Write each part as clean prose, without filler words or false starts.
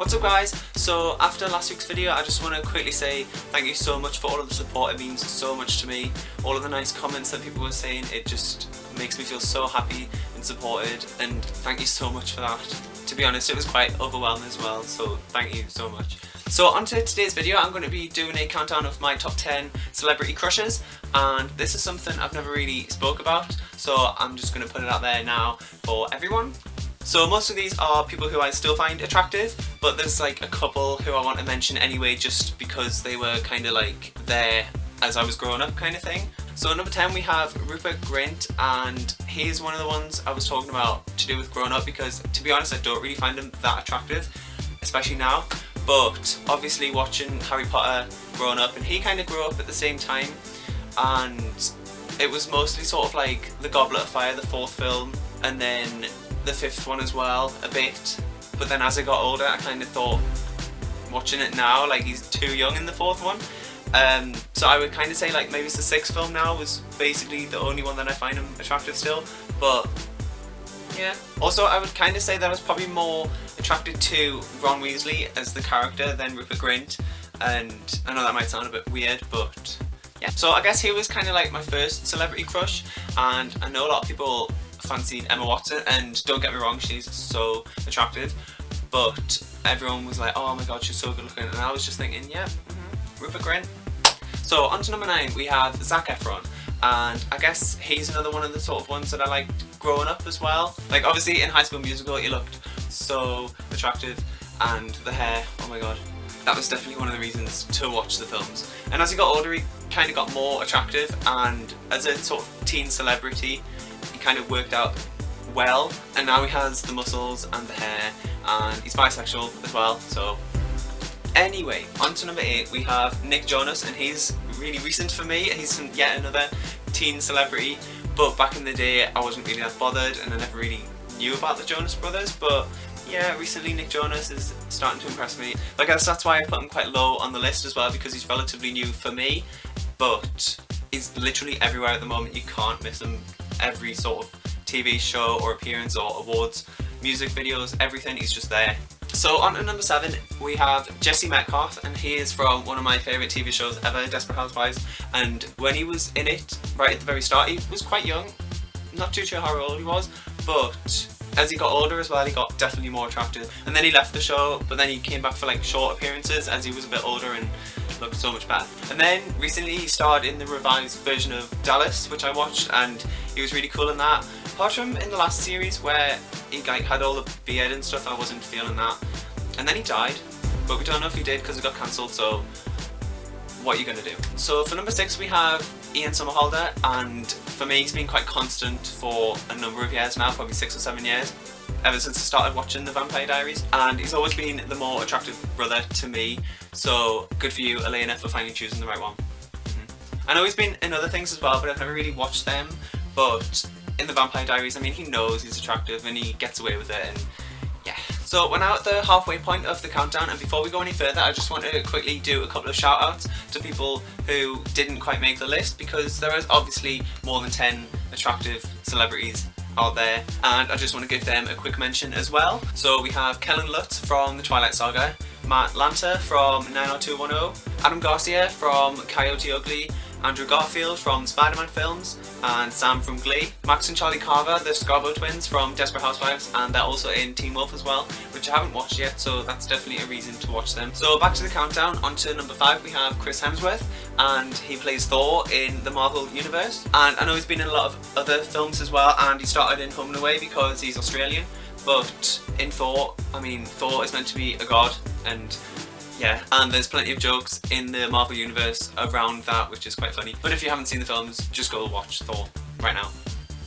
What's up guys? So after last week's video I just want to quickly say thank you so much for all of the support. It means so much to me. All of the nice comments that people were saying, it just makes me feel so happy and supported, and thank you so much for that. To be honest, it was quite overwhelming as well, so thank you so much. So on to today's video, I'm going to be doing a countdown of my top 10 celebrity crushes, and this is something I've never really spoke about, so I'm just going to put it out there now for everyone. So most of these are people who I still find attractive, but there's like a couple who I want to mention anyway just because they were kind of like there as I was growing up kind of thing. So at number 10 we have Rupert Grint, and he's one of the ones I was talking about to do with growing up because to be honest I don't really find him that attractive, especially now. But obviously watching Harry Potter growing up, and he kind of grew up at the same time, and it was mostly sort of like the Goblet of Fire, the fourth film, and then the fifth one as well a bit. But then as I got older I kind of thought, watching it now, like he's too young in the fourth one. So I would kind of say like maybe it's the sixth film now was basically the only one that I find him attractive still. But yeah. Also I would kind of say that I was probably more attracted to Ron Weasley as the character than Rupert Grint, and I know that might sound a bit weird, but yeah. So I guess he was kind of like my first celebrity crush, and I know a lot of people fancied Emma Watson, and don't get me wrong, she's so attractive, but everyone was like, oh my god, she's so good looking, and I was just thinking, yeah, Rupert Grint. So on to number 9 we have Zac Efron, and I guess he's another one of the sort of ones that I liked growing up as well. Like obviously in High School Musical he looked so attractive, and the hair, oh my god, that was definitely one of the reasons to watch the films. And as he got older he kind of got more attractive, and as a sort of teen celebrity he kind of worked out well, and now he has the muscles and the hair, and he's bisexual as well. So anyway, on to number 8 we have Nick Jonas, and he's really recent for me. He's yet another teen celebrity, but back in the day I wasn't really that bothered and I never really knew about the Jonas Brothers, but yeah, recently Nick Jonas is starting to impress me. Like I guess that's why I put him quite low on the list as well, because he's relatively new for me, but he's literally everywhere at the moment. You can't miss him. Every sort of TV show or appearance or awards, music videos, everything, he's just there. So on to number 7 we have Jesse Metcalfe, and he is from one of my favourite TV shows ever, Desperate Housewives, and when he was in it right at the very start he was quite young, not too sure how old he was, but as he got older as well he got definitely more attractive, and then he left the show, but then he came back for like short appearances as he was a bit older and looked so much better. And then recently he starred in the revised version of Dallas, which I watched, and he was really cool in that. Apart from in the last series where he like had all the beard and stuff, I wasn't feeling that. And then he died, but we don't know if he did because it got cancelled, so what are you gonna do? So for number 6 we have Ian Somerhalder, and for me he's been quite constant for a number of years now, probably 6 or 7 years, ever since I started watching The Vampire Diaries, and he's always been the more attractive brother to me, so good for you Elena for finally choosing the right one. I know he's been in other things as well, but I've never really watched them, but in The Vampire Diaries, I mean, he knows he's attractive and he gets away with it, and yeah. So we're now at the halfway point of the countdown, and before we go any further I just want to quickly do a couple of shout outs to people who didn't quite make the list, because there is obviously more than 10 attractive celebrities out there, and I just want to give them a quick mention as well. So we have Kellen Lutz from The Twilight Saga, Matt Lanter from 90210, Adam Garcia from Coyote Ugly, Andrew Garfield from Spider-Man films, and Sam from Glee, Max and Charlie Carver, the Scarborough twins from Desperate Housewives, and they're also in Teen Wolf as well, which I haven't watched yet, so that's definitely a reason to watch them. So back to the countdown, on to number 5 we have Chris Hemsworth, and he plays Thor in the Marvel Universe, and I know he's been in a lot of other films as well, and he started in Home and Away because he's Australian, but in Thor, I mean, Thor is meant to be a god, and yeah, and there's plenty of jokes in the Marvel Universe around that, which is quite funny. But if you haven't seen the films, just go watch Thor right now.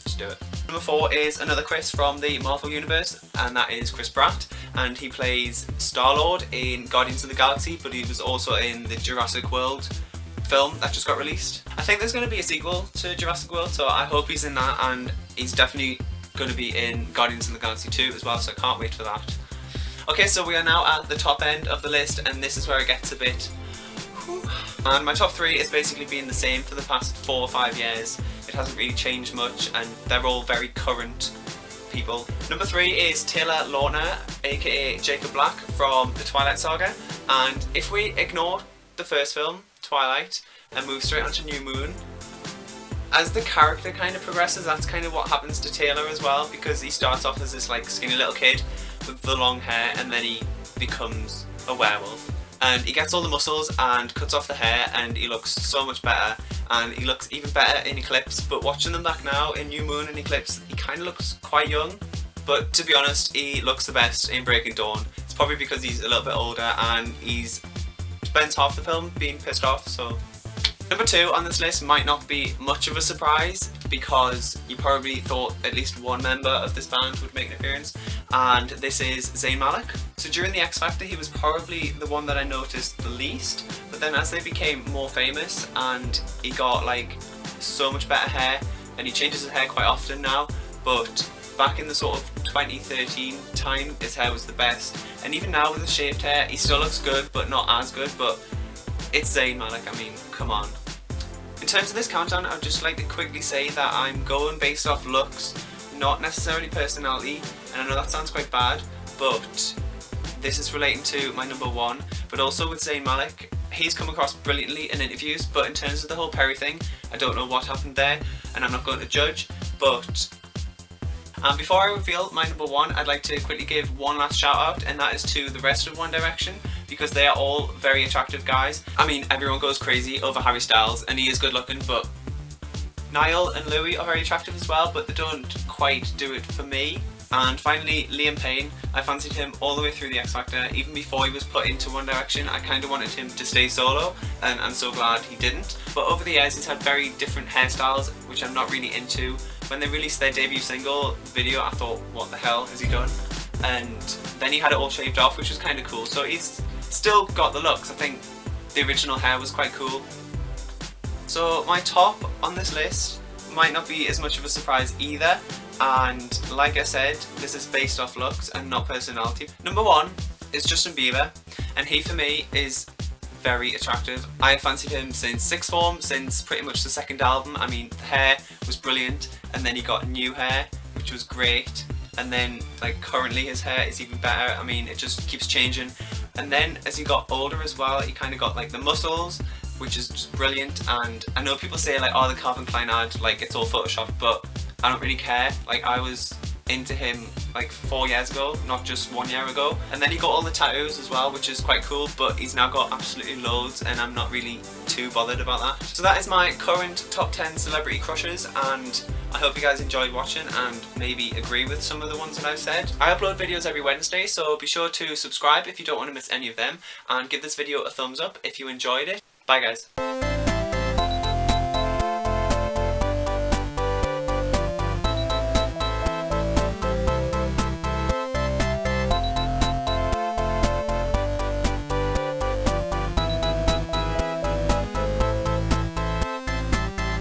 Just do it. Number 4 is another Chris from the Marvel Universe, and that is Chris Pratt, and he plays Star-Lord in Guardians of the Galaxy, but he was also in the Jurassic World film that just got released. I think there's going to be a sequel to Jurassic World, so I hope he's in that, and he's definitely going to be in Guardians of the Galaxy 2 as well, so I can't wait for that. Okay, so we are now at the top end of the list, and this is where it gets a bit whew. And my top 3 is basically been the same for the past 4 or 5 years. It hasn't really changed much, and they're all very current people. Number 3 is Taylor Lautner, aka Jacob Black from the Twilight Saga, and if we ignore the first film, Twilight, and move straight onto New Moon, as the character kind of progresses, that's kind of what happens to Taylor as well, because he starts off as this like skinny little kid with the long hair, and then he becomes a werewolf. And he gets all the muscles and cuts off the hair, and he looks so much better, and he looks even better in Eclipse. But watching them back now in New Moon and Eclipse, he kind of looks quite young, but to be honest, he looks the best in Breaking Dawn. It's probably because he's a little bit older and he's spends half the film being pissed off. So number 2 on this list might not be much of a surprise, because you probably thought at least one member of this band would make an appearance, and this is Zayn Malik. So during the X Factor, he was probably the one that I noticed the least, but then as they became more famous and he got like so much better hair, and he changes his hair quite often now, but back in the sort of 2013 time, his hair was the best, and even now with the shaved hair, he still looks good, but not as good. But it's Zayn Malik, I mean, come on. In terms of this countdown, I'd just like to quickly say that I'm going based off looks, not necessarily personality, and I know that sounds quite bad, but this is relating to my number 1, but also with Zayn Malik. He's come across brilliantly in interviews, but in terms of the whole Perry thing, I don't know what happened there, and I'm not going to judge, but before I reveal my number 1, I'd like to quickly give one last shout out, and that is to the rest of One Direction, because they are all very attractive guys. I mean, everyone goes crazy over Harry Styles, and he is good looking, but Niall and Louis are very attractive as well, but they don't quite do it for me. And finally, Liam Payne. I fancied him all the way through the X Factor. Even before he was put into One Direction, I kind of wanted him to stay solo, and I'm so glad he didn't. But over the years, he's had very different hairstyles, which I'm not really into. When they released their debut single video, I thought, what the hell has he done? And then he had it all shaved off, which was kind of cool. So he's still got the looks. I think the original hair was quite cool. So my top on this list might not be as much of a surprise either, and like I said, this is based off looks and not personality. Number 1 is Justin Bieber, and he for me is very attractive. I have fancied him since sixth form, since pretty much the second album. I mean, the hair was brilliant, and then he got new hair, which was great, and then like currently his hair is even better. I mean, it just keeps changing. And then as he got older as well, he kind of got like the muscles, which is just brilliant. And I know people say like, oh, the Calvin Klein ad, like it's all photoshopped, but I don't really care. Like, I was into him like 4 years ago, not just 1 year ago. And then he got all the tattoos as well, which is quite cool, but he's now got absolutely loads, and I'm not really too bothered about that. So that is my current top 10 celebrity crushes, and I hope you guys enjoyed watching and maybe agree with some of the ones that I've said. I upload videos every Wednesday, so be sure to subscribe if you don't want to miss any of them, and give this video a thumbs up if you enjoyed it. Bye guys.